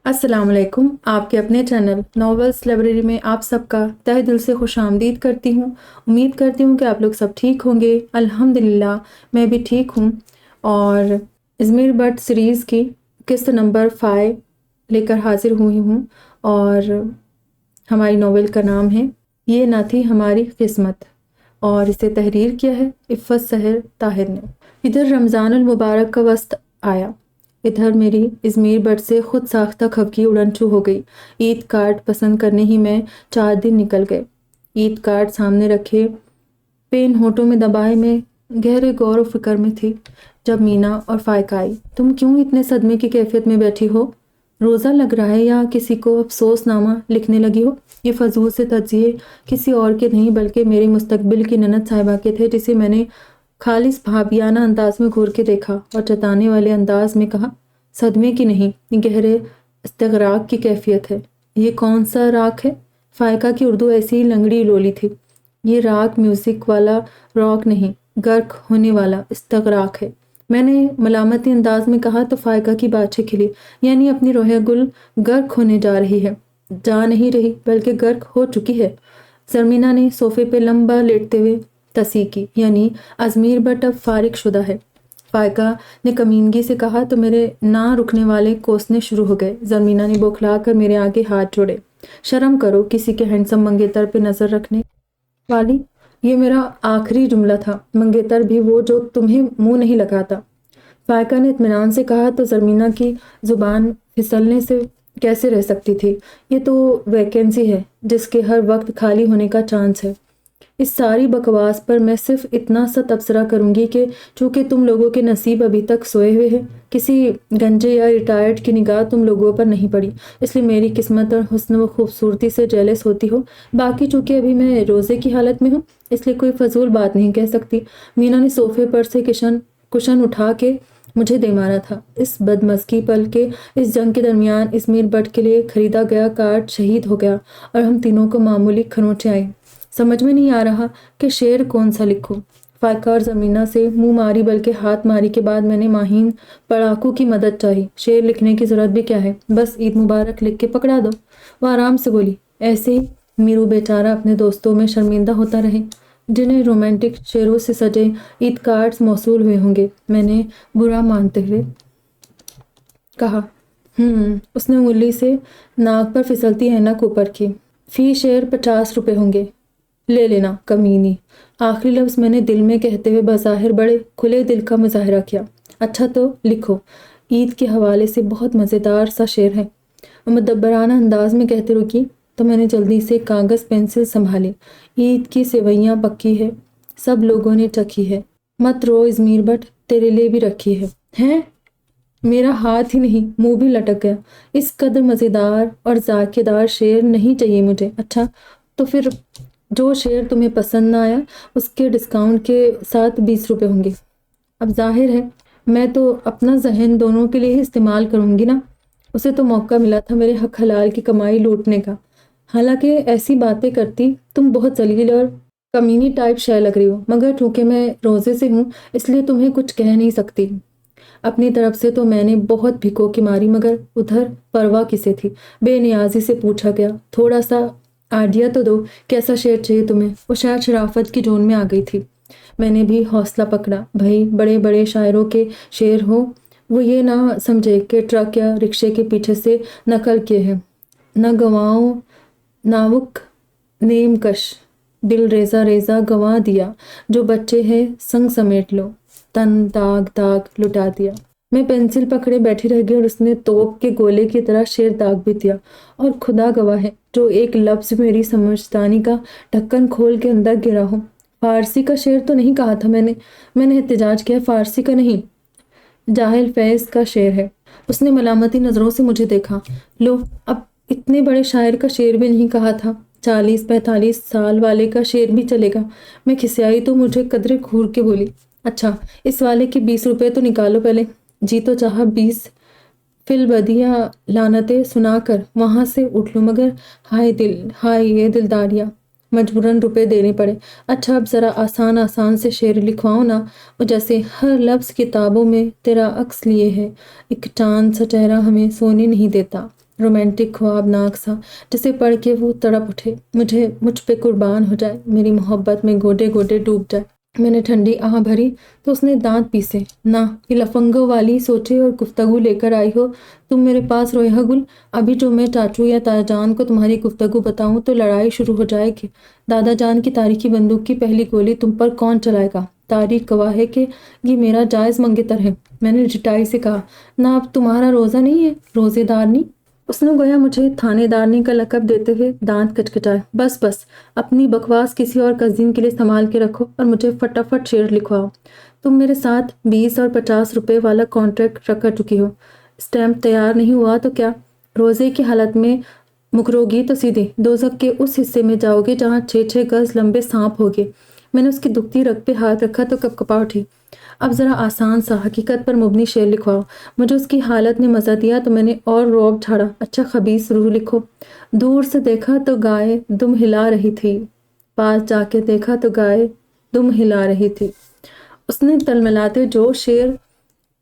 السلام علیکم، آپ کے اپنے چینل ناولس لائبریری میں آپ سب کا تہہ دل سے خوش آمدید کرتی ہوں۔ امید کرتی ہوں کہ آپ لوگ سب ٹھیک ہوں گے۔ الحمدللہ میں بھی ٹھیک ہوں، اور ازمیر بٹ سیریز کی قسط نمبر 5 لے کر حاضر ہوئی ہوں، اور ہماری ناول کا نام ہے یہ نہ تھی ہماری قسمت، اور اسے تحریر کیا ہے عفت سحر طاہر نے۔ ادھر رمضان المبارک کا وقت آیا، ادھر میری ازمیر بٹ سے خود ساختہ خفگی اڑن چھو ہو گئی۔ عید کارڈ پسند کرنے ہی میں 4 دن نکل گئے۔ عید کارڈ سامنے رکھے، پین ہونٹوں میں دبائے، میں گہرے غور و فکر میں تھی جب مینا اور فائقہ آئی۔ تم کیوں اتنے صدمے کی کیفیت میں بیٹھی ہو؟ روزہ لگ رہا ہے یا کسی کو افسوس نامہ لکھنے لگی ہو؟ یہ فضول سے تجزیے کسی اور کے نہیں بلکہ میری مستقبل کی نند صاحبہ کے تھے، جسے میں نے خالص بھابیانہ انداز میں گھور کے دیکھا اور جتانے والے انداز میں کہا، صدمے کی نہیں، یہ گہرے استغراق کی کیفیت ہے۔ یہ کون سا راک ہے؟ فائقہ کی اردو ایسی ہی لنگڑی لولی تھی۔ یہ راک میوزک والا راک نہیں، غرق ہونے والا استغراق ہے۔ میں نے ملامتی انداز میں کہا تو فائقہ کی بانچیں کھلی، یعنی اپنی روح گل غرق ہونے جا رہی ہے، جا نہیں رہی بلکہ غرق ہو چکی ہے۔ زرمینہ نے صوفے پہ لمبا لیٹتے ہوئے تصحیح کی، یعنی ازمیر بٹ اب فارغ شدہ ہے۔ فائقہ نے کمینگی سے کہا تو میرے نہ رکنے والے کوسنے شروع ہو گئے۔ زرمینہ نے بوکھلا کر میرے آگے ہاتھ جوڑے۔ شرم کرو کسی کے ہینڈسم منگیتر پہ نظر رکھنے والی، یہ میرا آخری جملہ تھا، منگیتر بھی وہ جو تمہیں منہ نہیں لگاتا۔ فائقہ نے اطمینان سے کہا تو زرمینہ کی زبان پھسلنے سے کیسے رہ سکتی تھی؟ یہ تو ویکینسی ہے جس کے ہر وقت خالی ہونے کا چانس ہے۔ اس ساری بکواس پر میں صرف اتنا سا تبصرہ کروں گی کہ چونکہ تم لوگوں کے نصیب ابھی تک سوئے ہوئے ہیں، کسی گنجے یا ریٹائرڈ کی نگاہ تم لوگوں پر نہیں پڑی، اس لیے میری قسمت اور حسن و خوبصورتی سے جیلس ہوتی ہو۔ باقی چونکہ ابھی میں روزے کی حالت میں ہوں، اس لیے کوئی فضول بات نہیں کہہ سکتی۔ مینا نے صوفے پر سے کشن اٹھا کے مجھے دے مارا تھا۔ اس بدمزگی پل کے اس جنگ کے درمیان ازمیر بٹ کے لیے خریدا گیا کارڈ شہید ہو گیا اور ہم تینوں کو معمولی کھروچیں آئیں۔ سمجھ میں نہیں آ رہا کہ شعر کون سا لکھوں۔ فائقہ اور زرمینہ سے منہ ماری بلکہ ہاتھ ماری کے بعد میں نے ماہین پڑھاکو کی مدد چاہی۔ شعر لکھنے کی ضرورت بھی کیا ہے، بس عید مبارک لکھ کے پکڑا دو۔ وہ آرام سے بولی، ایسے ہی میرو بیچارہ اپنے دوستوں میں شرمندہ ہوتا رہے جنہیں رومانٹک شعروں سے سجے عید کارڈز موصول ہوئے ہوں گے۔ میں نے برا مانتے ہوئے کہا، اس نے انگلی سے ناک پر پھسلتی اینک اوپر کی۔ فی شعر 50 روپے ہوں گے، لے لینا کمینی۔ آخری لفظ میں نے دل میں کہتے ہوئے بظاہر بڑے کھلے دل کا مظاہرہ کیا۔ اچھا تو لکھو، عید کے حوالے سے بہت مزیدار سا شعر ہے۔ مدبرانہ انداز میں کہتے رکی تو میں نے جلدی سے کاغذ پینسل سنبھالی۔ عید کی سوئیاں پکی ہے، سب لوگوں نے چکھی ہے، مت رو ازمیر بٹ، تیرے لیے بھی رکھی ہے۔ ہیں؟ میرا ہاتھ ہی نہیں منہ بھی لٹک گیا۔ اس قدر مزیدار اور ذائقے دار شعر نہیں چاہیے مجھے۔ اچھا تو پھر جو شعر تمہیں پسند نہ آیا اس کے ڈسکاؤنٹ کے ساتھ 20 روپے ہوں گے۔ اب ظاہر ہے میں تو اپنا ذہن دونوں کے لیے ہی استعمال کروں گی نا، اسے تو موقع ملا تھا میرے حق حلال کی کمائی لوٹنے کا۔ حالانکہ ایسی باتیں کرتی تم بہت ذلیل اور کمینی ٹائپ شے لگ رہی ہو، مگر چونکہ میں روزے سے ہوں اس لیے تمہیں کچھ کہہ نہیں سکتی۔ اپنی طرف سے تو میں نے بہت بھکو کی ماری، مگر ادھر پرواہ کسے تھی؟ بے نیازی سے پوچھا گیا، تھوڑا سا آئیڈیا تو دو، کیسا شعر چاہیے تمہیں؟ وہ شاید شرافت کی جون میں آ گئی تھی۔ میں نے بھی حوصلہ پکڑا، بھائی بڑے بڑے شاعروں کے شعر ہو، وہ یہ نہ سمجھے کہ ٹرک یا رکشے کے پیچھے سے نقل کیے ہیں۔ نہ گواؤں ناوک نیم کش، دل ریزہ ریزہ گواں دیا، جو بچے ہیں سنگ سمیٹ لو، تن داغ داغ لٹا دیا۔ میں پینسل پکڑے بیٹھی رہ گئی اور اس نے توپ کے گولے کی طرح شعر داغ بھی دیا، اور خدا گواہ ہے جو ایک لفظ میری سمجھدانی کا ڈھکن کھول کے اندر گرا ہو۔ فارسی کا شعر تو نہیں کہا تھا میں نے احتجاج کیا، فارسی کا نہیں، جاہل فیض کا شعر ہے۔ اس نے ملامتی نظروں سے مجھے دیکھا۔ لو، اب اتنے بڑے شاعر کا شعر بھی نہیں کہا تھا، 40-45 سال والے کا شعر بھی چلے گا۔ میں کھسیائی تو مجھے قدرے گھور کے بولی، اچھا اس والے کے 20 روپے تو نکالو پہلے۔ جی تو چاہا 20 فی البدیہہ لعنتیں سنا کر وہاں سے اٹھ لوں، مگر ہائے دل، ہائے یہ دلداریاں، مجبوراً روپے دینے پڑے۔ اچھا اب ذرا آسان سے شعر لکھواؤ نا، وہ جیسے ہر لفظ کتابوں میں تیرا عکس لیے ہے، ایک چاند سا چہرہ ہمیں سونے نہیں دیتا، رومانٹک خوابناک سا، جسے پڑھ کے وہ تڑپ اٹھے، مجھ پہ قربان ہو جائے، میری محبت میں گوڈے گوڈے ڈوب جائے۔ میں نے ٹھنڈی آہ بھری تو اس نے دانت پیسے۔ نہ، یہ لفنگوں والی سوچے اور گفتگو لے کر آئی ہو تم میرے پاس رویہ گل۔ ابھی جو میں چاچو یا تایا جان کو تمہاری گفتگو بتاؤں تو لڑائی شروع ہو جائے گی۔ دادا جان کی تاریخی بندوق کی پہلی گولی تم پر کون چلائے گا؟ تاریخ گواہ ہے کہ یہ میرا جائز منگتر ہے۔ میں نے جٹائی سے کہا، نہ اب تمہارا روزہ نہیں ہے، روزے دار نہیں۔ اس نے گویا مجھے تھانے دارنی کا لقب دیتے ہوئے دانت کچکچائے۔ بس، اپنی بکواس کسی اور کزن کے لیے سنبھال کے رکھو اور مجھے فٹافٹ شعر لکھواؤ۔ تم میرے ساتھ 20 اور 50 روپے والا کانٹریکٹ کر چکی ہو۔ اسٹیمپ تیار نہیں ہوا تو کیا؟ روزے کی حالت میں مکرو گی تو سیدھے دوزخ کے اس حصے میں جاؤ گے جہاں 6 گز لمبے سانپ ہوگے۔ میں نے اس کی دکھتی رگ پہ ہاتھ رکھا تو کپکپا اٹھی۔ اب ذرا آسان سا حقیقت پر مبنی شعر لکھواؤ۔ مجھے اس کی حالت نے مزہ دیا تو میں نے اور رعب جھاڑا۔ اچھا خبیث روح لکھو۔ دور سے دیکھا تو گائے دم ہلا رہی تھی، پاس جا کے دیکھا تو گائے دم ہلا رہی تھی۔ اس نے تلملاتے جو شعر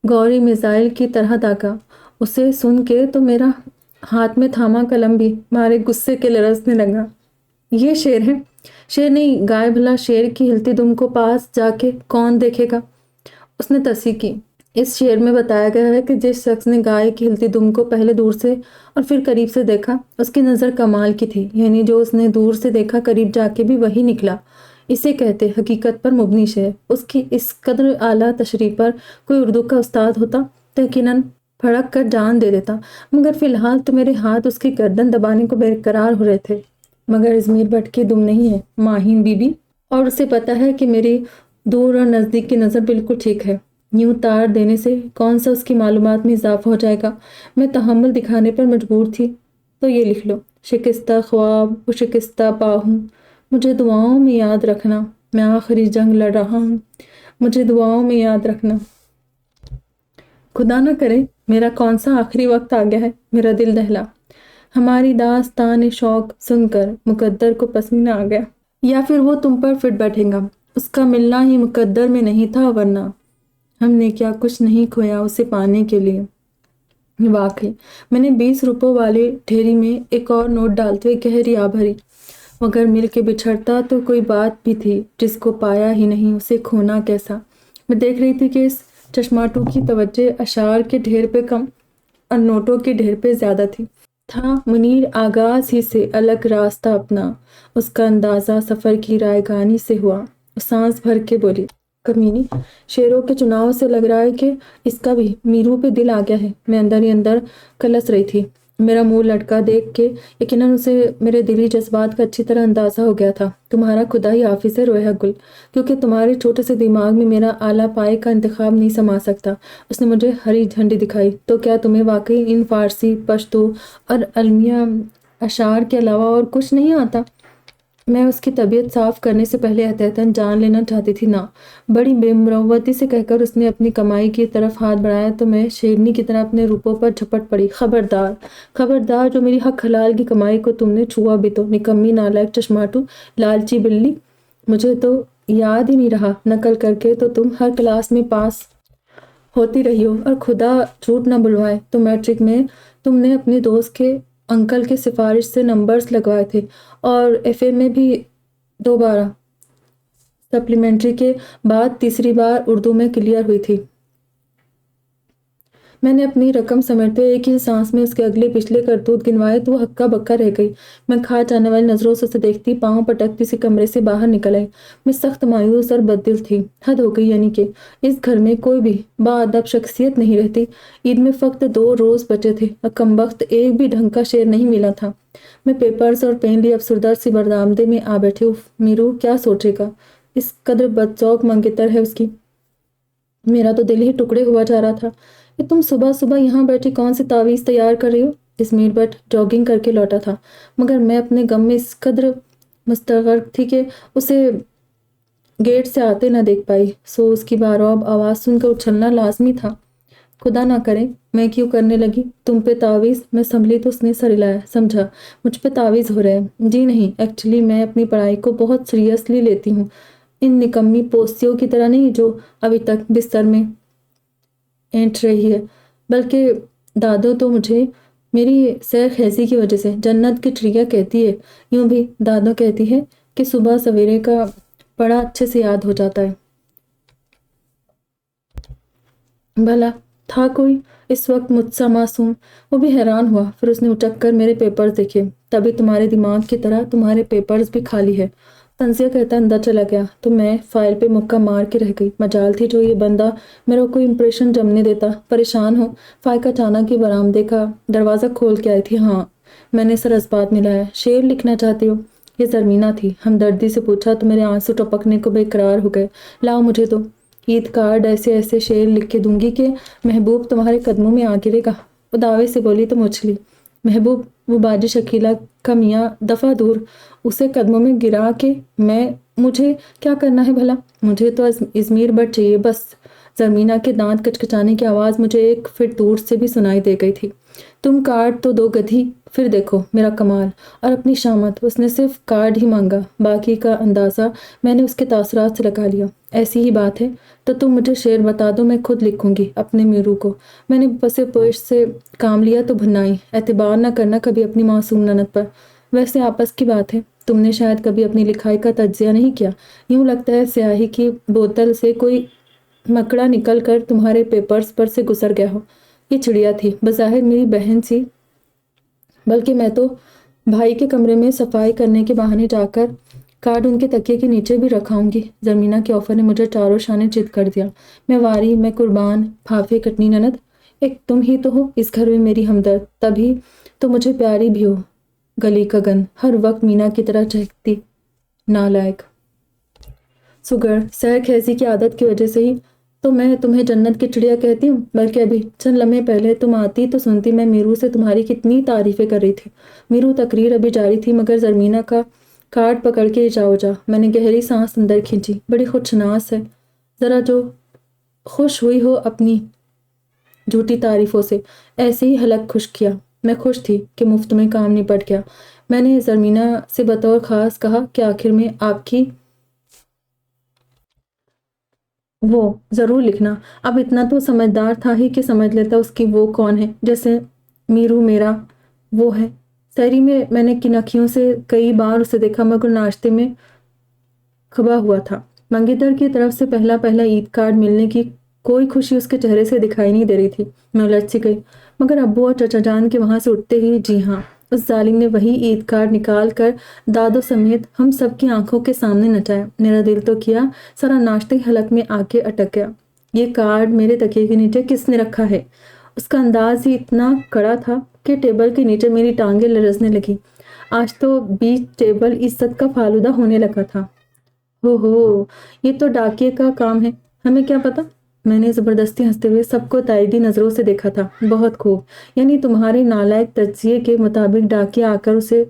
گوری میزائل کی طرح داغا، اسے سن کے تو میرا ہاتھ میں تھاما قلم بھی مارے غصے کے لرزنے لگا۔ یہ شعر ہے؟ شعر نہیں گائے بھلا، شعر کی ہلتی دم کو پاس جا کے کون دیکھے گا؟ اس نے تصحیح کی۔ اس شعر میں بتایا گیا ہے کہ جس شخص نے گائے کی ہلتی دم کو پہلے دور سے اور پھر قریب سے دیکھا، اس کی نظر کمال کی تھی، یعنی جو اس نے دور سے دیکھا قریب جا کے بھی وہی نکلا۔ اسے کہتے حقیقت پر مبنی شعر۔ اس کی اس قدر اعلیٰ تشریح پر کوئی اردو کا استاد ہوتا تو یقیناً پھڑک کر جان دے دیتا، مگر فی الحال تو میرے ہاتھ اس کی گردن دبانے کو برقرار ہو رہے تھے۔ مگر ازمیر بٹ کی دم نہیں ہے ماہین بی بی، اور اسے پتا ہے کہ میری دور اور نزدیک کی نظر بالکل ٹھیک ہے۔ یوں تار دینے سے کون سا اس کی معلومات میں اضافہ ہو جائے گا؟ میں تحمل دکھانے پر مجبور تھی۔ تو یہ لکھ لو، شکستہ خواب و شکستہ پا ہوں، مجھے دعاؤں میں یاد رکھنا، میں آخری جنگ لڑ رہا ہوں، مجھے دعاؤں میں یاد رکھنا۔ خدا نہ کرے میرا کون سا آخری وقت آ گیا ہے۔ میرا دل دہلا۔ ہماری داستان شوق سن کر مقدر کو پسینہ آ گیا، یا پھر وہ تم پر فٹ بیٹھے گا۔ اس کا ملنا ہی مقدر میں نہیں تھا، ورنہ ہم نے کیا کچھ نہیں کھویا اسے پانے کے لیے۔ واقعی میں نے 20 روپوں والے ڈھیری میں ایک اور نوٹ ڈالتے ہوئے گہری آہ بھری۔ مگر مل کے بچھڑتا تو کوئی بات بھی تھی، جس کو پایا ہی نہیں اسے کھونا کیسا؟ میں دیکھ رہی تھی کہ اس چشماٹو کی توجہ اشعار کے ڈھیر پہ کم اور نوٹوں کے ڈھیر پہ زیادہ تھی۔ تھا منیر آغاز ہی سے الگ راستہ اپنا، اس کا اندازہ سفر کی رائگانی سے ہوا۔ سانس بھر کے بولی، کمینی، شعروں کے چناؤ سے لگ رہا ہے کہ اس کا بھی میرو پہ دل آ گیا ہے۔ میں اندر ہی اندر کلس رہی تھی۔ میرا منہ لٹکا دیکھ کے یقیناً اسے میرے دلی جذبات کا اچھی طرح اندازہ ہو گیا تھا۔ تمہارا خدا ہی حافظ ہے رویہ گل، کیونکہ تمہارے چھوٹے سے دماغ میں میرا اعلیٰ پائے کا انتخاب نہیں سما سکتا۔ اس نے مجھے ہری جھنڈی دکھائی۔ تو کیا تمہیں واقعی ان فارسی، پشتو اور المیہ اشعار کے علاوہ اور کچھ نہیں آتا؟ میں اس کی طبیعت صاف کرنے سے پہلے احتیاطاً جان لینا چاہتی تھی۔ نہ، بڑی بے مروتی سے کہہ کر اس نے اپنی کمائی کی طرف ہاتھ بڑھایا تو میں شیرنی کی طرح اپنے روپوں پر جھپٹ پڑی۔ خبردار، خبردار، جو میری حق حلال کی کمائی کو تم نے چھوا بھی تو، نکمی، نالائق، چشماٹو، لالچی بلی! مجھے تو یاد ہی نہیں رہا، نقل کر کے تو تم ہر کلاس میں پاس ہوتی رہی ہو، اور خدا جھوٹ نہ بلوائے تو میٹرک میں تم نے اپنے دوست کے انکل کے سفارش سے نمبرز لگوائے تھے، اور ایف اے میں بھی 2 بار، سپلیمنٹری کے بعد تیسری بار اردو میں کلیئر ہوئی تھی۔ میں نے اپنی رقم سمیٹتے ایک ہی سانس میں اس کے اگلے پچھلے کرتوت گنوائے تو وہ ہکا بکا رہ گئی۔ میں کھا جانے والی نظروں سے اسے دیکھتی پاؤں پٹکتی سی کمرے سے باہر نکل آئی۔ میں سخت مایوس اور بددل تھی۔ حد ہو گئی، یعنی کہ اس گھر میں کوئی بھی باادب شخصیت نہیں رہتی۔ عید میں فقط 2 روز بچے تھے اور کمبخت ایک بھی ڈھنگ کا شعر نہیں ملا تھا۔ میں پیپرز اور پین لیے افسردہ سی برآمدے میں آ بیٹھی۔ اف، میرو کیا سوچے گا؟ اس قدر بدذوق منگتر ہے اس کی۔ میرا تو دل ہی ٹکڑے ہوا جا رہا تھا کہ تم صبح صبح یہاں بیٹھی کون سی تعویذ تیار کر رہی ہو؟ ازمیر بٹ جاگنگ کر کے لوٹا تھا، مگر میں اپنے غم میں اس قدر مستغرق تھی کہ اسے گیٹ سے آتے نہ دیکھ پائی، سو اس کی بارعب آواز سن کر اچھلنا لازمی تھا۔ خدا نہ کرے میں کیوں کرنے لگی تم پہ تعویذ؟ میں سنبھلی تو اس نے سر ہلایا۔ سمجھا مجھ پہ تعویذ ہو رہے ہیں؟ جی نہیں، ایکچولی میں اپنی پڑھائی کو بہت سیریسلی لیتی ہوں، ان نکمی پوستیوں کی طرح نہیں جو ابھی تک بستر میں اینٹ رہی ہے، بلکہ دادو تو مجھے میری سیر خیزی کی وجہ سے جنت کی چڑیا کہتی ہے، یوں بھی دادو کہتی ہے کہ صبح سویرے کا بڑا اچھے سے یاد ہو جاتا ہے۔ بھلا تھا کوئی اس وقت مجھ سا معصوم؟ وہ بھی حیران ہوا، پھر اس نے اٹک کر میرے پیپرز دیکھے۔ تبھی تمہارے دماغ کی طرح تمہارے پیپرز بھی خالی ہے۔ تنزیہ کہتا اندر چلا گیا تو میں فائل پہ مکہ مار کے رہ گئی۔ مجال تھی جو یہ بندہ میرا کوئی امپریشن جمنے دیتا۔ پریشان ہو فائقہ اچانک کی برآمدے کا دروازہ کھول کے آئی تھی۔ ہاں، میں نے سر اسبات ملایا۔ شعر لکھنا چاہتی ہو؟ یہ زرمینہ تھی۔ ہمدردی سے پوچھا تو میرے آنسو ٹپکنے کو بے قرار ہو گئے۔ لاؤ مجھے دو، عید کارڈ ایسے ایسے شعر لکھ کے دوں گی کہ محبوب تمہارے قدموں میں آ گرے گا۔ وہ دعوے سے بولی تو مچھلی محبوب، وہ باجی شکیلہ کا میاں دفعہ دور، اسے قدموں میں گرا کے مجھے کیا کرنا ہے بھلا؟ مجھے تو ازمیر بٹ چاہیے بس۔ زرمینہ کے دانت کچکچانے کی آواز مجھے 1 فٹ دور سے بھی سنائی دے گئی تھی۔ تم کارڈ تو دو گدھی، پھر دیکھو میرا کمال اور اپنی شامت۔ اس نے صرف کارڈ ہی مانگا، باقی کا اندازہ میں نے اس کے تاثرات سے لگا لیا۔ ایسی ہی بات ہے تو تم مجھے شعر بتا دو، میں خود لکھوں گی اپنے میرو کو۔ میں نے پسے پوش سے کام لیا تو بھنائی۔ اعتبار نہ کرنا کبھی اپنی معصوم نند پر۔ ویسے آپس کی بات ہے، تم نے شاید کبھی اپنی لکھائی کا تجزیہ نہیں کیا۔ یوں لگتا ہے سیاہی کی بوتل سے کوئی مکڑا نکل کر تمہارے پیپرز پر سے گزر گیا ہو۔ یہ چڑیا تھی، بظاہر میری بہن سی، بلکہ میں تو بھائی کے کمرے میں صفائی کرنے کے بہانے جا کر کارڈ ان کے تکیے کے نیچے بھی رکھاؤں گی۔ زرمینہ کے آفر نے مجھے چاروں شانے چت کر دیا۔ میں واری، میں قربان، پھافے کٹنی نند، ایک تم ہی تو ہو اس گھر میں میری ہمدرد، تبھی تو مجھے پیاری بھی ہو۔ گلی کا گن، ہر وقت مینا کی طرح چہکتی، نالائق سگر، سیر خیزی کی عادت کی وجہ سے ہی تو میں تمہیں جنت کی چڑیا کہتی ہوں۔ بلکہ ابھی چند لمحے پہلے تم آتی تو سنتی میں میرو سے تمہاری کتنی تعریفیں کر رہی تھی۔ میرو تقریر ابھی جاری تھی مگر زرمینہ کا کارڈ پکڑ کے جاؤ جا۔ میں نے گہری سانس اندر کھینچی۔ بڑی خودشناس ہے، ذرا جو خوش ہوئی ہو اپنی جھوٹی تعریفوں سے، ایسے ہی حلق خشک کیا۔ میں خوش تھی کہ مفت میں کام نپٹ گیا۔ میں نے زرمینہ سے بطور خاص کہا کہ آخر میں آپ کی وہ ضرور لکھنا۔ اب اتنا تو سمجھدار تھا ہی کہ سمجھ لیتا اس کی وہ کون ہے، جیسے میرو میرا وہ ہے۔ سحری میں میں نے کنکھیوں سے کئی بار اسے دیکھا مگر ناشتے میں کھبا ہوا تھا۔ منگیتر کی طرف سے پہلا عید کارڈ ملنے کی کوئی خوشی اس کے چہرے سے دکھائی نہیں دے رہی تھی۔ میں الجھ سی گئی، مگر ابو اور چچا جان کے وہاں سے اٹھتے ہی جی ہاں، اس ظالم نے وہی عید کارڈ نکال کر دادو سمیت ہم سب کی آنکھوں کے سامنے نچایا۔ میرا دل تو کیا سارا ناشتے حلق میں آ کے اٹک گیا۔ یہ کارڈ میرے تکیے کے نیچے کس نے رکھا ہے؟ اس کا انداز ہی اتنا کڑا تھا کہ ٹیبل کے نیچے میری ٹانگیں لرزنے لگی۔ آج تو بیچ ٹیبل عزت کا فالودہ ہونے لگا تھا۔ ہو، یہ تو ڈاکیے کا کام ہے، ہمیں کیا پتا؟ میں نے زبردستی ہنستے ہوئے سب کو تائیدی نظروں سے دیکھا تھا۔ بہت خوب، یعنی تمہارے نالائق تجزیے کے مطابق ڈاکیا آ کر اسے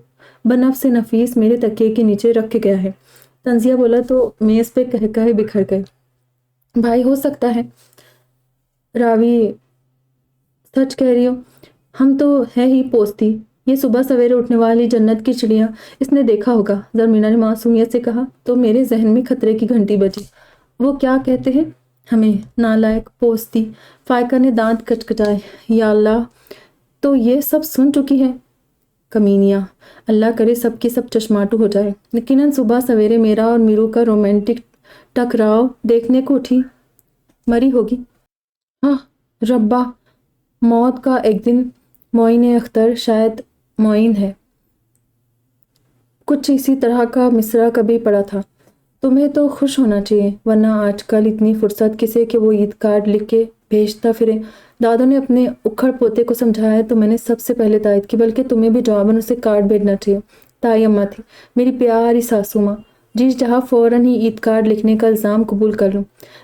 بنفس نفیس میرے تکیے کے نیچے رکھ کے گیا ہے۔ تنزیہ بولا تو میز پہ کہے بکھر گئے۔ بھائی ہو سکتا ہے راوی سچ کہہ رہی ہو، ہم تو ہے ہی پوستی، یہ صبح سویرے اٹھنے والی جنت کی چڑیا اس نے دیکھا ہوگا۔ زرمینہ نے معصومیت سے کہا تو میرے ذہن میں خطرے کی گھنٹی بجی۔ وہ کیا کہتے ہیں ہمیں؟ نالائق، پوستی؟ فائقہ نے دانت کچکچائے۔ یا اللہ، تو یہ سب سن چکی ہے کمینیاں، اللہ کرے سب کی سب چشماٹو ہو جائے۔ یقیناً صبح سویرے میرا اور میرو کا رومانٹک ٹکراؤ دیکھنے کو اٹھی مری ہوگی۔ ہاں ربا، موت کا ایک دن، معین اختر، شاید معین ہے۔ کچھ اسی طرح کا مصرع کبھی پڑا تھا۔ تمہیں تو خوش ہونا چاہیے، ورنہ آج کل اتنی فرصت کسے کہ وہ عید کارڈ لکھ کے بھیجتا پھرے۔ دادو نے اپنے اکھڑ پوتے کو سمجھایا تو میں نے سب سے پہلے تائید کی، بلکہ تمہیں بھی جواباً اسے کارڈ بھیجنا چاہیے۔ تائی اماں تھی، میری پیاری ساسو ماں، جی چاہا فوراً ہی عید کارڈ لکھنے کا الزام قبول کر لوں۔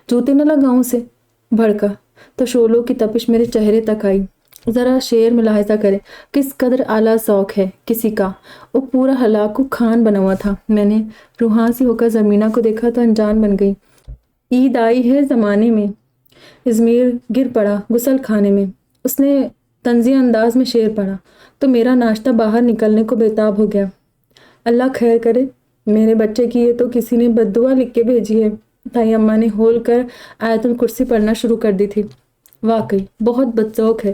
جوتے نہ لگاؤں اسے؟ بھڑکا تو شعلوں کی تپش میرے چہرے تک آئی۔ ذرا شعر ملاحظہ کرے، کس قدر اعلیٰ ذوق ہے کسی کا۔ وہ پورا ہلاکو خان بنا ہوا تھا۔ میں نے روحان سی ہو کر زرمینہ کو دیکھا تو انجان بن گئی۔ عید آئی ہے زمانے میں، ازمیر گر پڑا غسل خانے میں۔ اس نے طنزیہ انداز میں شعر پڑھا تو میرا ناشتہ باہر نکلنے کو بےتاب ہو گیا۔ اللہ خیر کرے میرے بچے کی، یہ تو کسی نے بد دعا لکھ کے بھیجی ہے۔ تائی اماں نے ہول کر آیت الکرسی پڑھنا شروع کر دی تھی۔ واقعی بہت بدذوق ہے،